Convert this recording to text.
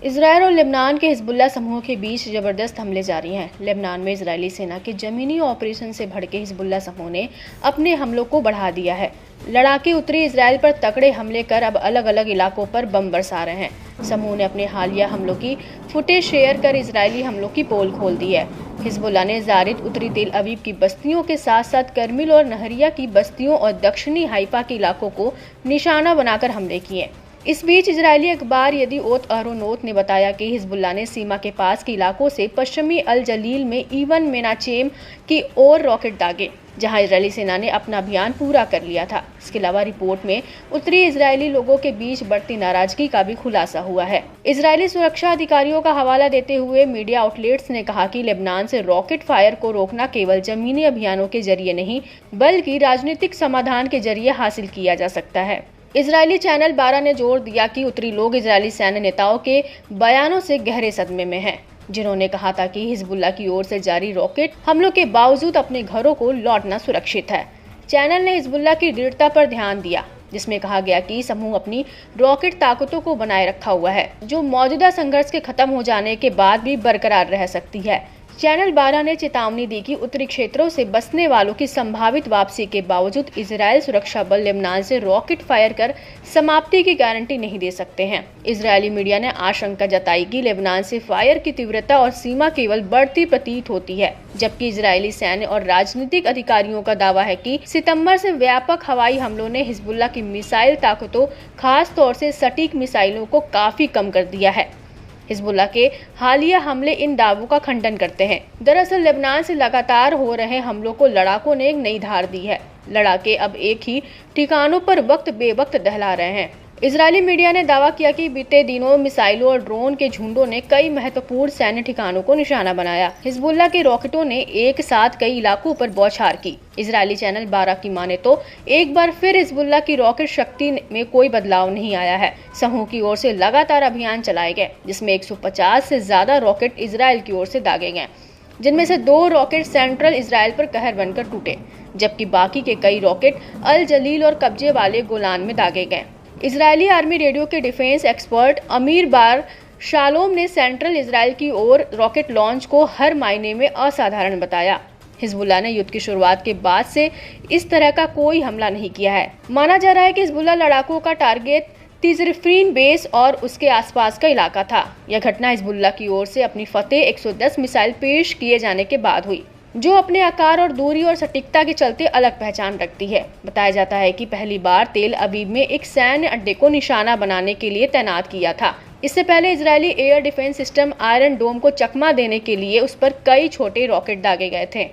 Israel और Lebanon के Hezbollah समूह के बीच जबरदस्त हमले जारी हैं। लेबनान में इजरायली सेना के जमीनी ऑपरेशन से भड़के हिजबुल्लाह समूह ने अपने हमलों को बढ़ा दिया है। लड़ाके उतरे इजरायल पर तगड़े हमले कर अब अलग अलग इलाकों पर बम बरसा रहे हैं। समूह ने अपने हालिया हमलों की फुटेज शेयर कर इजरायली हमलों की पोल खोल दी है। हिजबुल्लाह ने जारिद, उत्तरी तेल अवीव की बस्तियों के साथ साथ करमिल और नहरिया की बस्तियों और दक्षिणी हाइफा के इलाकों को निशाना बनाकर हमले किए। इस बीच इजरायली अखबार यदीओत अहरोनोत ने बताया कि हिजबुल्लाह ने सीमा के पास के इलाकों से पश्चिमी अल जलील में इवन मेनाचेम की ओर रॉकेट दागे, जहां इजरायली सेना ने अपना अभियान पूरा कर लिया था। इसके अलावा रिपोर्ट में उत्तरी इजरायली लोगों के बीच बढ़ती नाराजगी का भी खुलासा हुआ है। इजरायली सुरक्षा अधिकारियों का हवाला देते हुए मीडिया आउटलेट्स ने कहा कि लेबनान से रॉकेट फायर को रोकना केवल जमीनी अभियानों के जरिए नहीं बल्कि राजनीतिक समाधान के जरिए हासिल किया जा सकता है। इजरायली चैनल 12 ने जोर दिया कि उत्तरी लोग इजरायली सैन्य नेताओं के बयानों से गहरे सदमे में हैं, जिन्होंने कहा था कि हिजबुल्लाह की ओर से जारी रॉकेट हमलों के बावजूद अपने घरों को लौटना सुरक्षित है। चैनल ने हिजबुल्लाह की दृढ़ता पर ध्यान दिया, जिसमें कहा गया कि समूह अपनी रॉकेट ताकतों को बनाए रखा हुआ है, जो मौजूदा संघर्ष के खत्म हो जाने के बाद भी बरकरार रह सकती है। चैनल 12 ने चेतावनी दी कि उत्तरी क्षेत्रों से बसने वालों की संभावित वापसी के बावजूद इजरायल सुरक्षा बल लेबनान से रॉकेट फायर कर समाप्ति की गारंटी नहीं दे सकते हैं। इजरायली मीडिया ने आशंका जताई कि लेबनान से फायर की तीव्रता और सीमा केवल बढ़ती प्रतीत होती है, जबकि इजरायली सैन्य और राजनीतिक अधिकारियों का दावा है कि सितंबर से व्यापक हवाई हमलों ने हिजबुल्लाह की मिसाइल ताकतों, खास तौर से सटीक मिसाइलों को काफी कम कर दिया है। हिजबुल्लाह के हालिया हमले इन दावों का खंडन करते हैं। दरअसल लेबनान से लगातार हो रहे हमलों को लड़ाकों ने एक नई धार दी है। लड़ाके अब एक ही ठिकानों पर वक्त बेवक्त दहला रहे हैं। इजरायली मीडिया ने दावा किया कि बीते दिनों मिसाइलों और ड्रोन के झुंडों ने कई महत्वपूर्ण सैन्य ठिकानों को निशाना बनाया। हिजबुल्लाह के रॉकेटों ने एक साथ कई इलाकों पर बौछार की। इजरायली चैनल 12 की माने तो एक बार फिर हिजबुल्लाह की रॉकेट शक्ति में कोई बदलाव नहीं आया है। समूह की ओर से लगातार अभियान चलाए गए, जिसमें 150 से ज्यादा रॉकेट इजरायल की ओर से दागे गए, जिनमें से 2 रॉकेट सेंट्रल इजरायल पर कहर बनकर टूटे, जबकि बाकी के कई रॉकेट अल जलील और कब्जे वाले गोलान में दागे गए। इजरायली आर्मी रेडियो के डिफेंस एक्सपर्ट अमीर बार शालोम ने सेंट्रल इजरायल की ओर रॉकेट लॉन्च को हर मायने में असाधारण बताया। हिजबुल्लाह ने युद्ध की शुरुआत के बाद से इस तरह का कोई हमला नहीं किया है। माना जा रहा है कि हिजबुल्लाह लड़ाकों का टारगेट तिजरिफीन बेस और उसके आसपास का इलाका था। यह घटना हिजबुल्लाह की ओर से अपनी फतेह 110 मिसाइल पेश किए जाने के बाद हुई, जो अपने आकार और दूरी और सटीकता के चलते अलग पहचान रखती है। बताया जाता है कि पहली बार तेल अवीव में एक सैन्य अड्डे को निशाना बनाने के लिए तैनात किया था। इससे पहले Israeli air defence system Iron Dome को चकमा देने के लिए उस पर कई छोटे रॉकेट दागे गए थे।